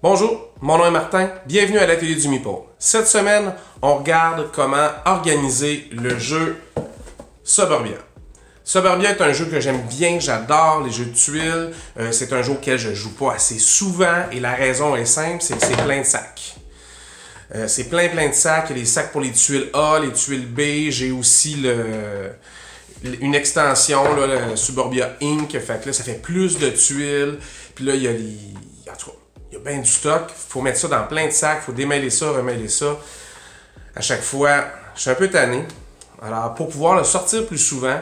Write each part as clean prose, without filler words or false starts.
Bonjour, mon nom est Martin, bienvenue à l'atelier du Meeple. Cette semaine, on regarde comment organiser le jeu Suburbia. Suburbia est un jeu que j'aime bien, j'adore les jeux de tuiles. C'est un jeu auquel je joue pas assez souvent et la raison est simple, c'est que c'est plein de sacs. C'est plein de sacs, il y a les sacs pour les tuiles A, les tuiles B, j'ai aussi une extension, là, le Suburbia Inc. Fait que là, ça fait plus de tuiles. Puis là, il y a en tout cas, il y a bien du stock. Il faut mettre ça dans plein de sacs. Il faut démêler ça, remêler ça. À chaque fois, je suis un peu tanné. Alors, pour pouvoir le sortir plus souvent,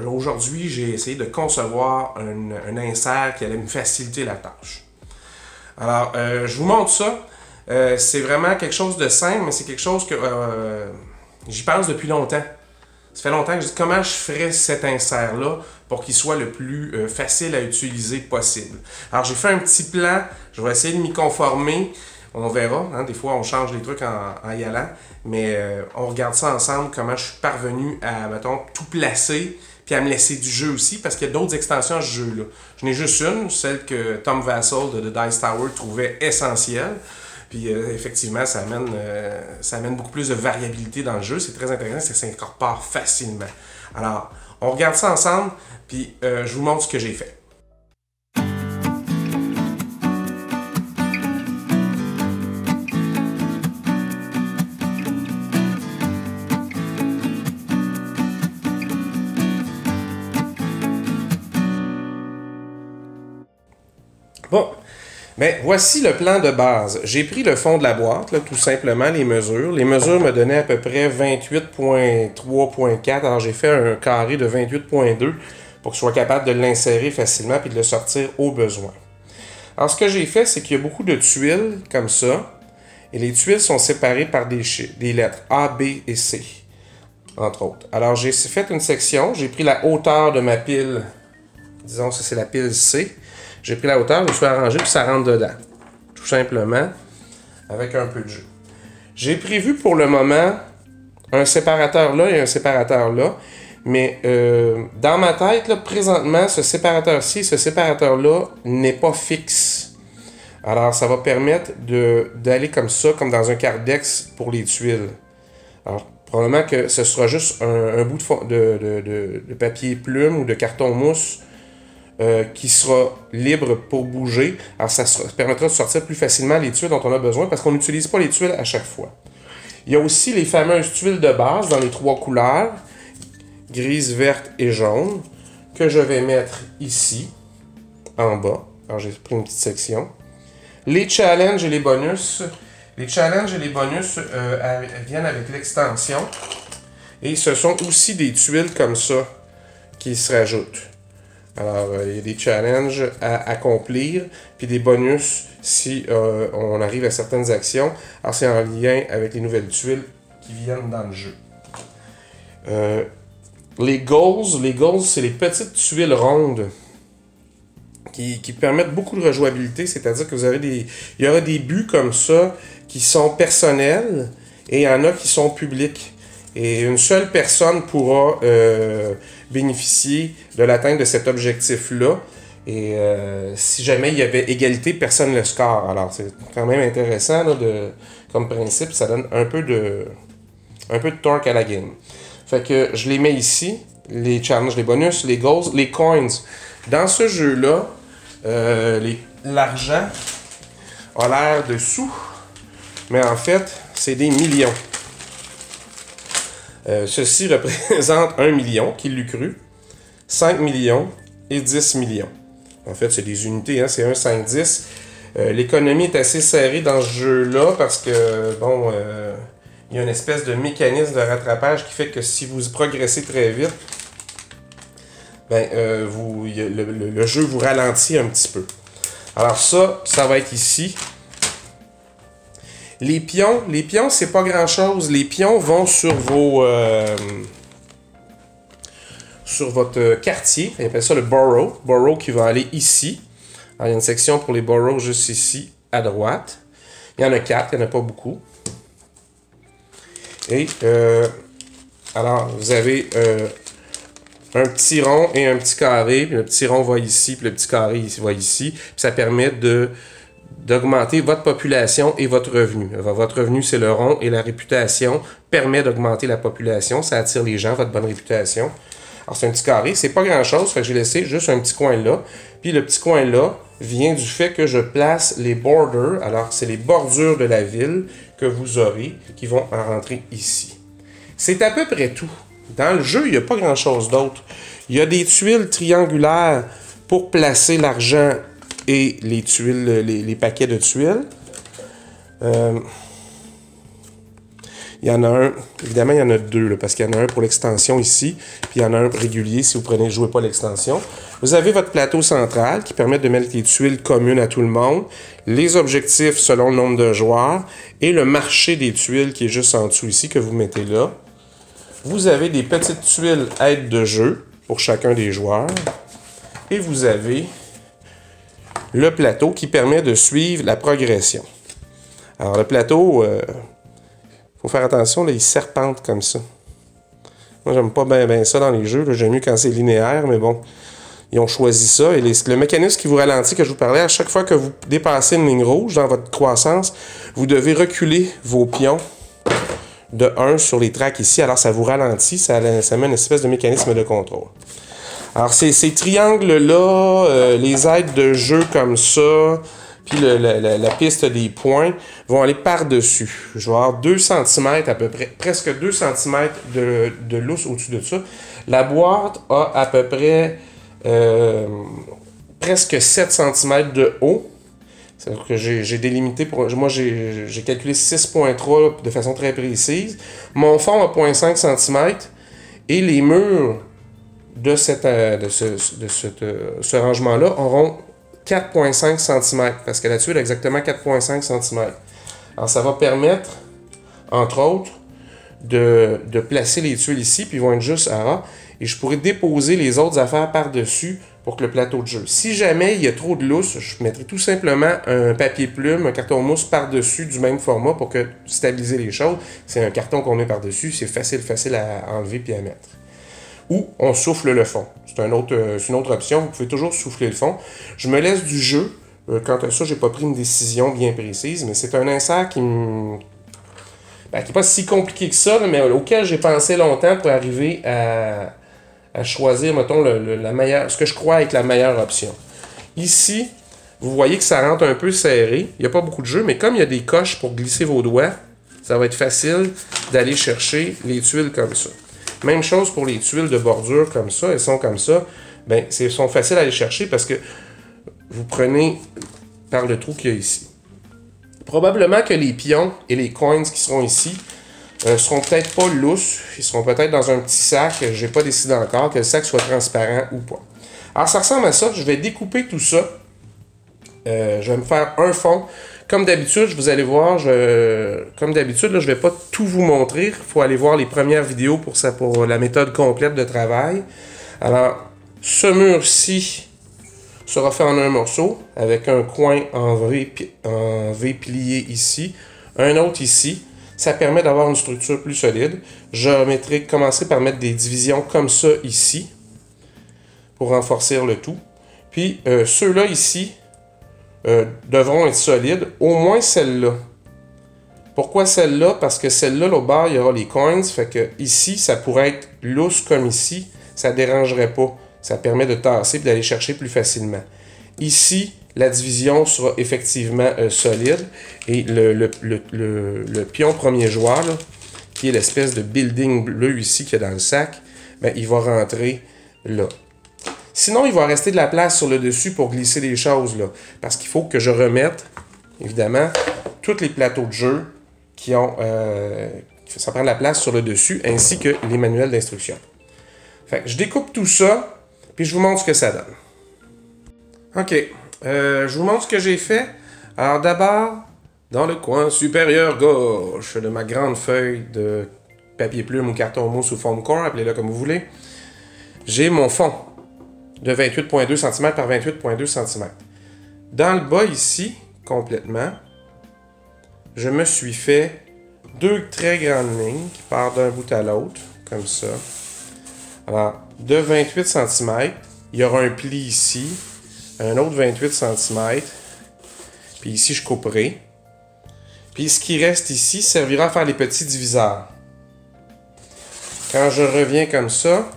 aujourd'hui, j'ai essayé de concevoir un insert qui allait me faciliter la tâche. Alors, je vous montre ça. C'est vraiment quelque chose de simple, mais c'est quelque chose que j'y pense depuis longtemps. Ça fait longtemps que je dis comment je ferais cet insert-là pour qu'il soit le plus facile à utiliser possible. Alors, j'ai fait un petit plan. Je vais essayer de m'y conformer. On verra. Hein, des fois, on change les trucs en y allant. Mais on regarde ça ensemble, comment je suis parvenu à, mettons, tout placer puis à me laisser du jeu aussi, parce qu'il y a d'autres extensions à ce jeu-là. Je n'ai juste une, celle que Tom Vassell de The Dice Tower trouvait essentielle. Puis effectivement, ça amène beaucoup plus de variabilité dans le jeu. C'est très intéressant, ça s'incorpore facilement. Alors, on regarde ça ensemble, puis je vous montre ce que j'ai fait. Bon, ben voici le plan de base. J'ai pris le fond de la boîte, là, tout simplement, les mesures. Les mesures me donnaient à peu près 28.3.4. Alors j'ai fait un carré de 28.2 pour que je sois capable de l'insérer facilement et de le sortir au besoin. Alors ce que j'ai fait, c'est qu'il y a beaucoup de tuiles comme ça. Et les tuiles sont séparées par des lettres A, B et C, entre autres. Alors j'ai fait une section, j'ai pris la hauteur de ma pile, disons que c'est la pile C. J'ai pris la hauteur, je me suis arrangé, puis ça rentre dedans. Tout simplement, avec un peu de jeu. J'ai prévu pour le moment un séparateur là et un séparateur là. Mais dans ma tête, là, présentement, ce séparateur-ci et ce séparateur-là n'est pas fixe. Alors, ça va permettre d'aller comme ça, comme dans un cardex pour les tuiles. Alors, probablement que ce sera juste un bout de papier plume ou de carton mousse qui sera libre pour bouger. Alors, ça permettra de sortir plus facilement les tuiles dont on a besoin parce qu'on n'utilise pas les tuiles à chaque fois. Il y a aussi les fameuses tuiles de base dans les trois couleurs, grise, verte et jaune, que je vais mettre ici, en bas. Alors, j'ai pris une petite section. Les challenges et les bonus. Les challenges et les bonus viennent avec l'extension. Et ce sont aussi des tuiles comme ça qui se rajoutent. Alors, il y a des challenges à accomplir, puis des bonus si on arrive à certaines actions. Alors, c'est en lien avec les nouvelles tuiles qui viennent dans le jeu. Les goals, c'est les petites tuiles rondes qui permettent beaucoup de rejouabilité, c'est-à-dire que il y aura des buts comme ça qui sont personnels et il y en a qui sont publics. Et une seule personne pourra bénéficier de l'atteinte de cet objectif-là. Et si jamais il y avait égalité, personne ne le score. Alors, c'est quand même intéressant là, comme principe. Ça donne un peu de torque à la game. Fait que je les mets ici. Les challenges, les bonus, les goals, les coins. Dans ce jeu-là, l'argent a l'air de sous. Mais en fait, c'est des millions. Ceci représente 1 million, qui l'eût cru, 5 millions et 10 millions. En fait, c'est des unités, hein, c'est 1, 5, 10. L'économie est assez serrée dans ce jeu-là parce que, bon, il y a une espèce de mécanisme de rattrapage qui fait que si vous progressez très vite, ben, le jeu vous ralentit un petit peu. Alors ça va être ici. Les pions, c'est pas grand-chose. Les pions vont sur sur votre quartier. On appelle ça le borough. Borough qui va aller ici. Alors, il y a une section pour les boroughs juste ici, à droite. Il y en a 4, il n'y en a pas beaucoup. Et, alors, vous avez un petit rond et un petit carré. Puis le petit rond va ici, puis le petit carré va ici. Puis ça permet d'augmenter votre population et votre revenu. Votre revenu, c'est le rond, et la réputation permet d'augmenter la population. Ça attire les gens, votre bonne réputation. Alors, c'est un petit carré. C'est pas grand-chose, fait que j'ai laissé juste un petit coin là. Puis le petit coin là vient du fait que je place les borders. Alors, c'est les bordures de la ville que vous aurez qui vont en rentrer ici. C'est à peu près tout. Dans le jeu, il n'y a pas grand-chose d'autre. Il y a des tuiles triangulaires pour placer l'argent et les tuiles, les paquets de tuiles. Il y en a un, évidemment, il y en a deux, là, parce qu'il y en a un pour l'extension ici, puis il y en a un régulier si vous ne jouez pas l'extension. Vous avez votre plateau central qui permet de mettre les tuiles communes à tout le monde, les objectifs selon le nombre de joueurs, et le marché des tuiles qui est juste en dessous ici, que vous mettez là. Vous avez des petites tuiles aide de jeu pour chacun des joueurs, et vous avez le plateau qui permet de suivre la progression. Alors le plateau... faut faire attention, là, il serpente comme ça. Moi, j'aime pas bien ça dans les jeux. J'aime mieux quand c'est linéaire, mais bon, ils ont choisi ça. Et le mécanisme qui vous ralentit, que je vous parlais, à chaque fois que vous dépassez une ligne rouge dans votre croissance, vous devez reculer vos pions de 1 sur les tracks ici. Alors, ça vous ralentit, ça met une espèce de mécanisme de contrôle. Alors, ces triangles-là, les aides de jeu comme ça... Puis la piste des points vont aller par-dessus. Je vais avoir 2 cm à peu près, presque 2 cm de lousse au-dessus de ça. La boîte a à peu près presque 7 cm de haut. C'est-à-dire que j'ai délimité, moi j'ai calculé 6.3 de façon très précise. Mon fond a 0.5 cm et les murs de ce rangement-là auront 4,5 cm, parce que la tuile a exactement 4,5 cm. Alors, ça va permettre, entre autres, de placer les tuiles ici, puis ils vont être juste à ras, et je pourrais déposer les autres affaires par-dessus pour que le plateau de jeu. Si jamais il y a trop de lousse, je mettrai tout simplement un papier plume, un carton mousse par-dessus du même format pour stabiliser les choses. C'est un carton qu'on met par-dessus, c'est facile à enlever puis à mettre. Ou on souffle le fond. C'est une autre option. Vous pouvez toujours souffler le fond. Je me laisse du jeu. Quant à ça, je n'ai pas pris une décision bien précise, mais c'est un insert qui n'est pas si compliqué que ça, mais auquel j'ai pensé longtemps pour arriver à choisir, mettons, ce que je crois être la meilleure option. Ici, vous voyez que ça rentre un peu serré. Il n'y a pas beaucoup de jeu, mais comme il y a des coches pour glisser vos doigts, ça va être facile d'aller chercher les tuiles comme ça. Même chose pour les tuiles de bordure comme ça, elles sont comme ça. Bien, elles sont faciles à aller chercher parce que vous prenez par le trou qu'il y a ici. Probablement que les pions et les coins qui seront ici seront peut-être pas lousses. Ils seront peut-être dans un petit sac. Je n'ai pas décidé encore que le sac soit transparent ou pas. Alors, ça ressemble à ça. Je vais découper tout ça. Je vais me faire un fond. Comme d'habitude, vous allez voir, comme d'habitude, je ne vais pas tout vous montrer. Il faut aller voir les premières vidéos pour la méthode complète de travail. Alors, ce mur-ci sera fait en un morceau, avec un coin en V plié ici, un autre ici. Ça permet d'avoir une structure plus solide. Je commencer par mettre des divisions comme ça ici, pour renforcer le tout. Puis, ceux-là ici, devront être solides, au moins celle-là. Pourquoi celle-là? Parce que celle-là, au bas, il y aura les coins, fait que ici, ça pourrait être lousse comme ici, ça ne dérangerait pas. Ça permet de tasser et d'aller chercher plus facilement. Ici, la division sera effectivement solide, et le pion premier joueur, là, qui est l'espèce de building bleu ici qu'il y a dans le sac, ben, il va rentrer là. Sinon, il va rester de la place sur le dessus pour glisser les choses, là. Parce qu'il faut que je remette, évidemment, tous les plateaux de jeu qui ont... ça prend de la place sur le dessus, ainsi que les manuels d'instruction. Fait que je découpe tout ça, puis je vous montre ce que ça donne. OK. Je vous montre ce que j'ai fait. Alors d'abord, dans le coin supérieur gauche de ma grande feuille de papier plume ou carton mousse ou foam core, appelez-le comme vous voulez, j'ai mon fond de 28,2 cm par 28,2 cm. Dans le bas ici, complètement, je me suis fait 2 très grandes lignes qui partent d'un bout à l'autre, comme ça. Alors, de 28 cm, il y aura un pli ici, un autre 28 cm, Puis ici, je couperai. Puis ce qui reste ici servira à faire les petits diviseurs. Quand je reviens comme ça,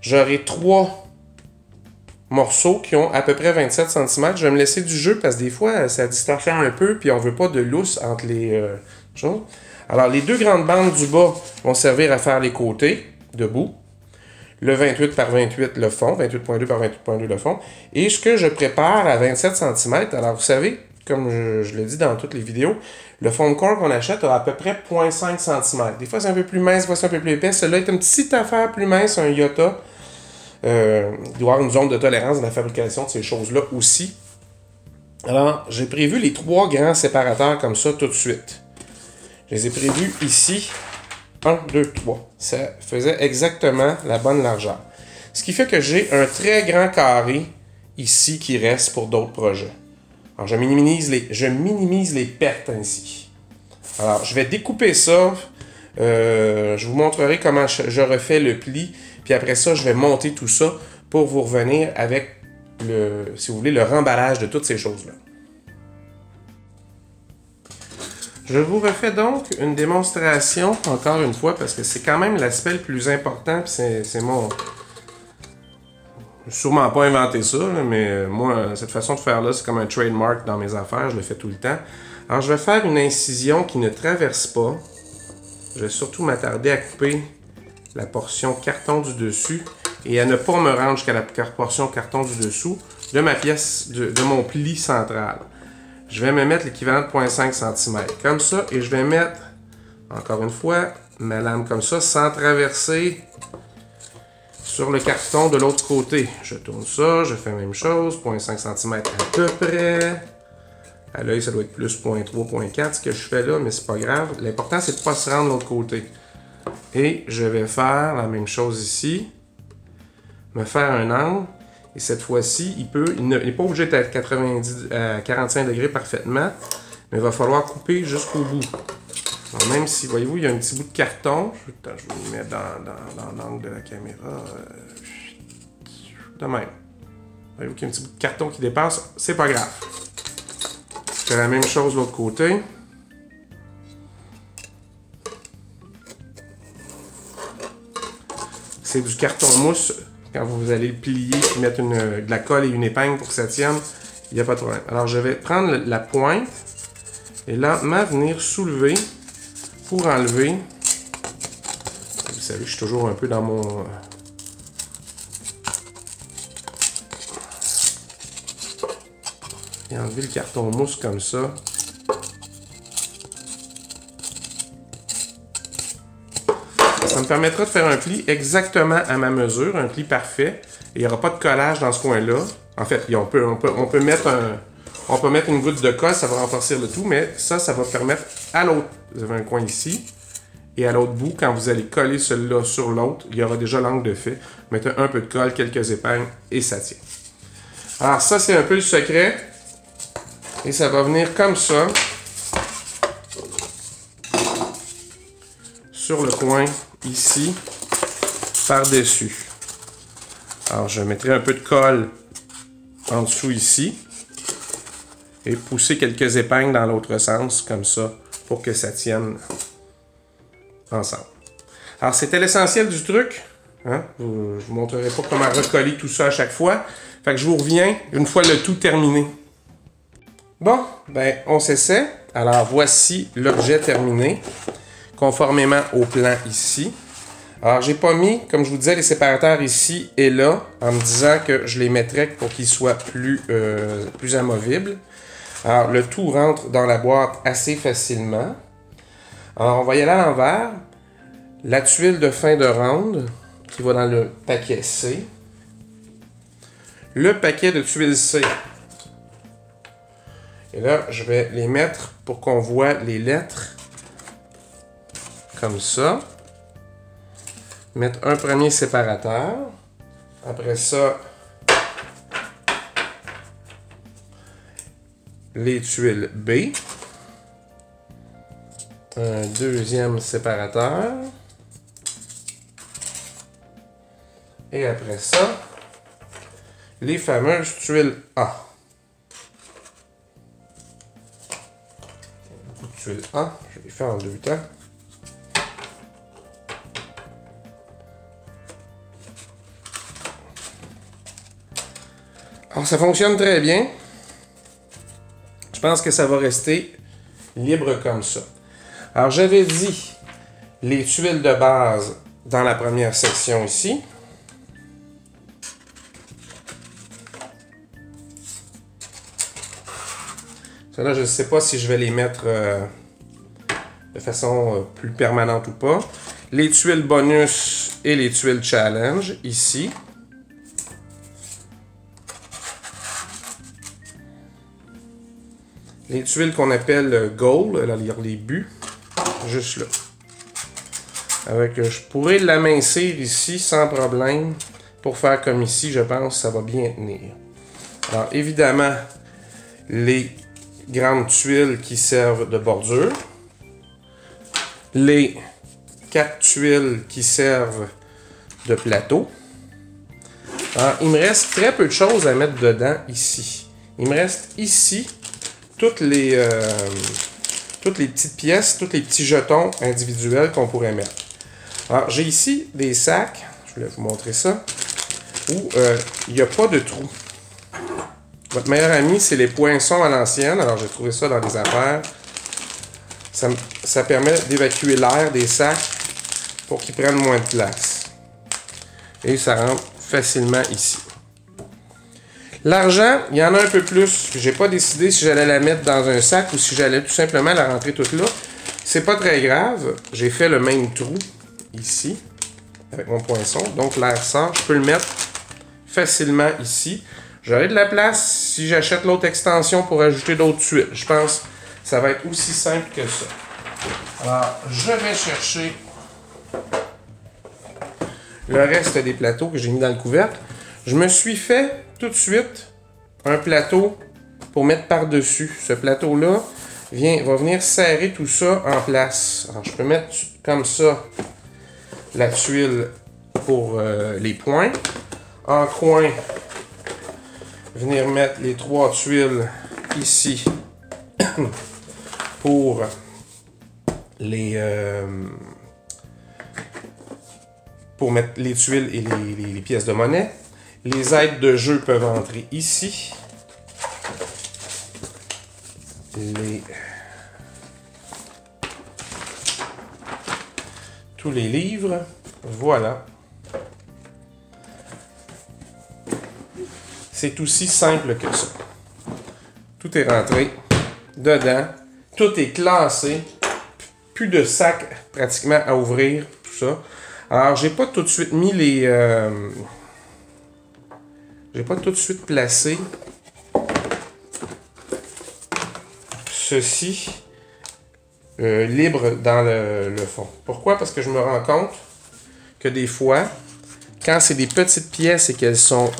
j'aurai 3 morceaux qui ont à peu près 27 cm. Je vais me laisser du jeu parce que des fois, ça distorsionne un peu puis on ne veut pas de lousse entre les choses. Alors, les 2 grandes bandes du bas vont servir à faire les côtés debout. Le 28 par 28 le fond, 28.2 par 28.2 le fond. Et ce que je prépare à 27 cm, alors vous savez, comme je le dis dans toutes les vidéos, le fond de corps qu'on achète a à peu près 0.5 cm. Des fois, c'est un peu plus mince, des fois, c'est un peu plus épais. Celui-là est une petite affaire plus mince, un Yota. Il doit y avoir une zone de tolérance dans la fabrication de ces choses-là aussi. Alors, j'ai prévu les 3 grands séparateurs comme ça tout de suite. Je les ai prévus ici. 1, 2, 3. Ça faisait exactement la bonne largeur. Ce qui fait que j'ai un très grand carré ici qui reste pour d'autres projets. Alors, je minimise les pertes ainsi. Alors, je vais découper ça. Je vous montrerai comment je refais le pli. Puis après ça, je vais monter tout ça pour vous revenir avec, si vous voulez, le remballage de toutes ces choses-là. Je vous refais donc une démonstration, encore une fois, parce que c'est quand même l'aspect le plus important. Puis c'est mon... Je n'ai sûrement pas inventé ça, là, mais moi, cette façon de faire là, c'est comme un trademark dans mes affaires. Je le fais tout le temps. Alors, je vais faire une incision qui ne traverse pas. Je vais surtout m'attarder à couper la portion carton du dessus et à ne pas me rendre jusqu'à la portion carton du dessous de ma pièce, de mon pli central. Je vais me mettre l'équivalent de 0.5 cm comme ça et je vais mettre, encore une fois, ma lame comme ça sans traverser sur le carton de l'autre côté. Je tourne ça, je fais la même chose, 0.5 cm à peu près. À l'œil, ça doit être plus 0.3, 0.4 ce que je fais là, mais c'est pas grave. L'important, c'est de ne pas se rendre de l'autre côté. Et je vais faire la même chose ici. Me faire un angle. Et cette fois-ci, il n'est pas obligé d'être à 45 degrés parfaitement, mais il va falloir couper jusqu'au bout. Alors, même si, voyez-vous, il y a un petit bout de carton. Je vais le mettre dans l'angle de la caméra. De même. Voyez-vous qu'il y a un petit bout de carton qui dépasse. C'est pas grave. Je fais la même chose de l'autre côté. C'est du carton mousse. Quand vous allez le plier et mettre de la colle et une épingle pour que ça tienne, il n'y a pas de problème. Alors, je vais prendre la pointe et lentement venir soulever pour enlever. Vous savez, je suis toujours un peu dans mon... Et enlever le carton mousse comme ça. Ça me permettra de faire un pli exactement à ma mesure, un pli parfait. Et il n'y aura pas de collage dans ce coin-là. En fait, on peut mettre une goutte de colle, ça va renforcer le tout, mais ça va permettre à l'autre. Vous avez un coin ici. Et à l'autre bout, quand vous allez coller celui-là sur l'autre, il y aura déjà l'angle de fait. Mettez un peu de colle, quelques épingles et ça tient. Alors ça, c'est un peu le secret. Et ça va venir comme ça. Sur le coin ici, par-dessus. Alors, je mettrai un peu de colle en dessous ici et pousser quelques épingles dans l'autre sens, comme ça, pour que ça tienne ensemble. Alors, c'était l'essentiel du truc. Hein? Je ne vous montrerai pas comment recoller tout ça à chaque fois. Fait que je vous reviens une fois le tout terminé. Bon, ben, on s'essaie. Alors, voici l'objet terminé, conformément au plan ici. Alors, j'ai pas mis, comme je vous disais, les séparateurs ici et là, en me disant que je les mettrais pour qu'ils soient plus amovibles. Alors, le tout rentre dans la boîte assez facilement. Alors, on va y aller à l'envers. La tuile de fin de ronde qui va dans le paquet C. Le paquet de tuiles C. Et là, je vais les mettre pour qu'on voit les lettres comme ça. Mettre un premier séparateur. Après ça, les tuiles B. Un deuxième séparateur. Et après ça, les fameuses tuiles A. tuile 1. Je l'ai fait en 2 temps. Alors, ça fonctionne très bien. Je pense que ça va rester libre comme ça. Alors, j'avais dit les tuiles de base dans la première section ici. Là, je ne sais pas si je vais les mettre de façon plus permanente ou pas. Les tuiles bonus et les tuiles challenge ici. Les tuiles qu'on appelle goal, là, les buts, juste là. Je pourrais l'amincir ici sans problème pour faire comme ici, je pense que ça va bien tenir. Alors évidemment, les grandes tuiles qui servent de bordure. Les 4 tuiles qui servent de plateau. Alors, il me reste très peu de choses à mettre dedans ici. Il me reste ici toutes les petites pièces, tous les petits jetons individuels qu'on pourrait mettre. Alors, j'ai ici des sacs, je vais vous montrer ça, où il n'y a pas de trou. Votre meilleur ami, c'est les poinçons à l'ancienne. Alors, j'ai trouvé ça dans les affaires. Ça permet d'évacuer l'air des sacs pour qu'ils prennent moins de place. Et ça rentre facilement ici. L'argent, il y en a un peu plus. J'ai pas décidé si j'allais la mettre dans un sac ou si j'allais tout simplement la rentrer toute là. C'est pas très grave. J'ai fait le même trou ici avec mon poinçon. Donc, l'air sort. Je peux le mettre facilement ici. J'aurai de la place si j'achète l'autre extension pour ajouter d'autres tuiles. Je pense que ça va être aussi simple que ça. Alors, je vais chercher le reste des plateaux que j'ai mis dans le couvercle. Je me suis fait tout de suite un plateau pour mettre par-dessus. Ce plateau-là va venir serrer tout ça en place. Alors, je peux mettre comme ça la tuile pour les points. En coin, venir mettre les 3 tuiles ici pour mettre les tuiles et les pièces de monnaie. Les aides de jeu peuvent entrer ici. Tous les livres. Voilà. C'est aussi simple que ça. Tout est rentré dedans. Tout est classé. Plus de sacs pratiquement à ouvrir. Tout ça. Alors, j'ai pas tout de suite mis les... j'ai pas tout de suite placé ceci libre dans le fond. Pourquoi? Parce que je me rends compte que des fois, quand c'est des petites pièces et qu'elles sont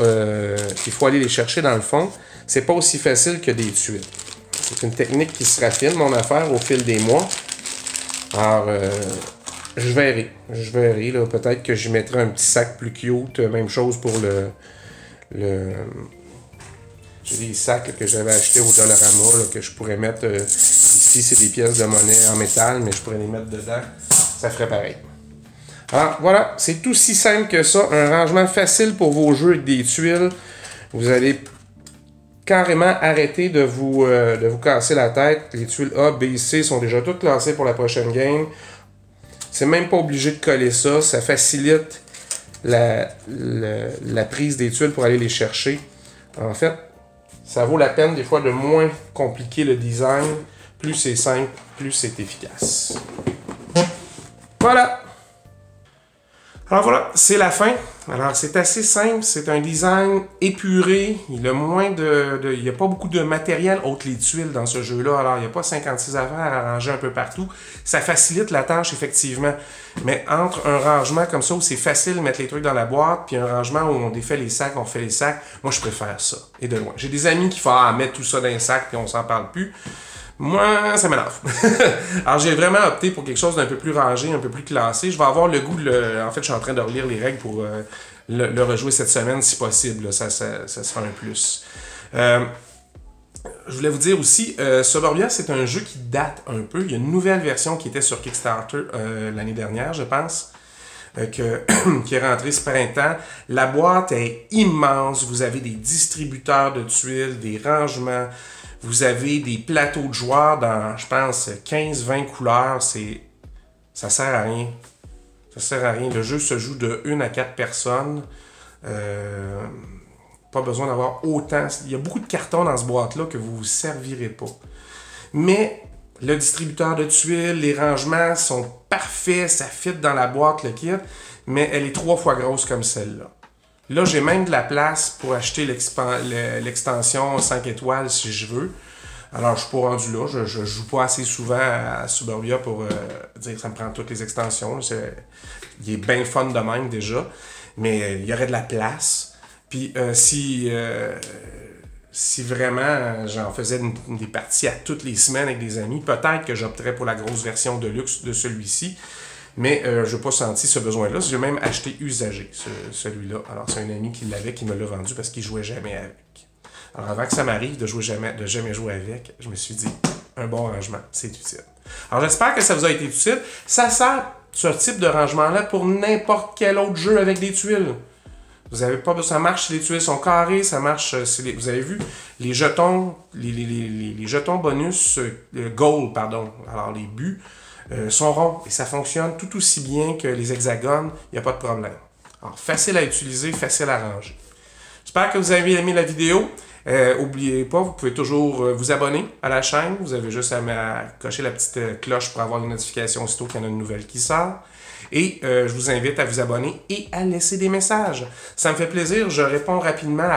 qu'il faut aller les chercher dans le fond, c'est pas aussi facile que des tuiles. C'est une technique qui se raffine, mon affaire, au fil des mois. Alors, je verrai. Là, peut-être que je mettrai un petit sac plus cute. Même chose pour j'ai des sacs que j'avais achetés au Dollarama que je pourrais mettre ici, c'est des pièces de monnaie en métal, mais je pourrais les mettre dedans. Ça ferait pareil. Alors, voilà, c'est aussi simple que ça. Un rangement facile pour vos jeux avec des tuiles. Vous allez carrément arrêter de vous casser la tête. Les tuiles A, B, C sont déjà toutes classées pour la prochaine game. C'est même pas obligé de coller ça. Ça facilite la prise des tuiles pour aller les chercher. En fait, ça vaut la peine des fois de moins compliquer le design. Plus c'est simple, plus c'est efficace. Voilà! Alors voilà, c'est la fin. Alors c'est assez simple, c'est un design épuré. Il y a il n'y a pas beaucoup de matériel autre les tuiles dans ce jeu-là. Alors il n'y a pas 56 affaires à ranger un peu partout. Ça facilite la tâche effectivement. Mais entre un rangement comme ça où c'est facile de mettre les trucs dans la boîte, puis un rangement où on défait les sacs, on refait les sacs, moi je préfère ça. Et de loin. J'ai des amis qui font mettre tout ça dans les sacs puis on s'en parle plus. Moi, ça m'énerve. Alors, j'ai vraiment opté pour quelque chose d'un peu plus rangé, un peu plus classé. Je vais avoir le goût de En fait, je suis en train de relire les règles pour le rejouer cette semaine, si possible. Ça sera un plus. Je voulais vous dire aussi, Suburbia, c'est un jeu qui date un peu. Il y a une nouvelle version qui était sur Kickstarter l'année dernière, je pense, qui est rentrée ce printemps. La boîte est immense. Vous avez des distributeurs de tuiles, des rangements. Vous avez des plateaux de joueurs dans, je pense, 15-20 couleurs. Ça sert à rien. Ça sert à rien. Le jeu se joue de 1 à 4 personnes. Pas besoin d'avoir autant. Il y a beaucoup de cartons dans ce boîte-là que vous ne vous servirez pas. Mais le distributeur de tuiles, les rangements sont parfaits, ça fit dans la boîte, le kit, mais elle est 3 fois grosse comme celle-là. Là, j'ai même de la place pour acheter l'extension 5 étoiles si je veux. Alors, je suis pas rendu là. Je joue pas assez souvent à Suburbia pour dire que ça me prend toutes les extensions. Il est bien fun de même déjà, mais il y aurait de la place. Puis si vraiment j'en faisais des parties à toutes les semaines avec des amis, peut-être que j'opterais pour la grosse version de luxe de celui-ci. Mais je n'ai pas senti ce besoin-là. J'ai même acheté usagé, celui-là. Alors, c'est un ami qui l'avait, qui me l'a vendu parce qu'il ne jouait jamais avec. Alors, avant que ça m'arrive de jamais jouer avec, je me suis dit, un bon rangement, c'est utile. Alors, j'espère que ça vous a été utile. Ça sert, ce type de rangement-là, pour n'importe quel autre jeu avec des tuiles. Vous avez pas besoin, ça marche si les tuiles sont carrées, ça marche si vous avez vu, les jetons, les jetons bonus, gold, pardon, alors les buts, sont ronds et ça fonctionne tout aussi bien que les hexagones, il n'y a pas de problème. Alors, facile à utiliser, facile à ranger. J'espère que vous avez aimé la vidéo. N'oubliez pas, vous pouvez toujours vous abonner à la chaîne. Vous avez juste à cocher la petite cloche pour avoir les notifications aussitôt qu'il y en a une nouvelle qui sort. Et je vous invite à vous abonner et à laisser des messages. Ça me fait plaisir, je réponds rapidement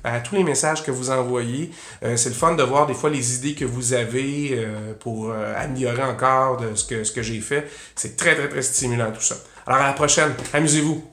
à tous les messages que vous envoyez. C'est le fun de voir des fois les idées que vous avez pour améliorer encore ce que j'ai fait. C'est très, très, très stimulant tout ça. Alors à la prochaine, amusez-vous!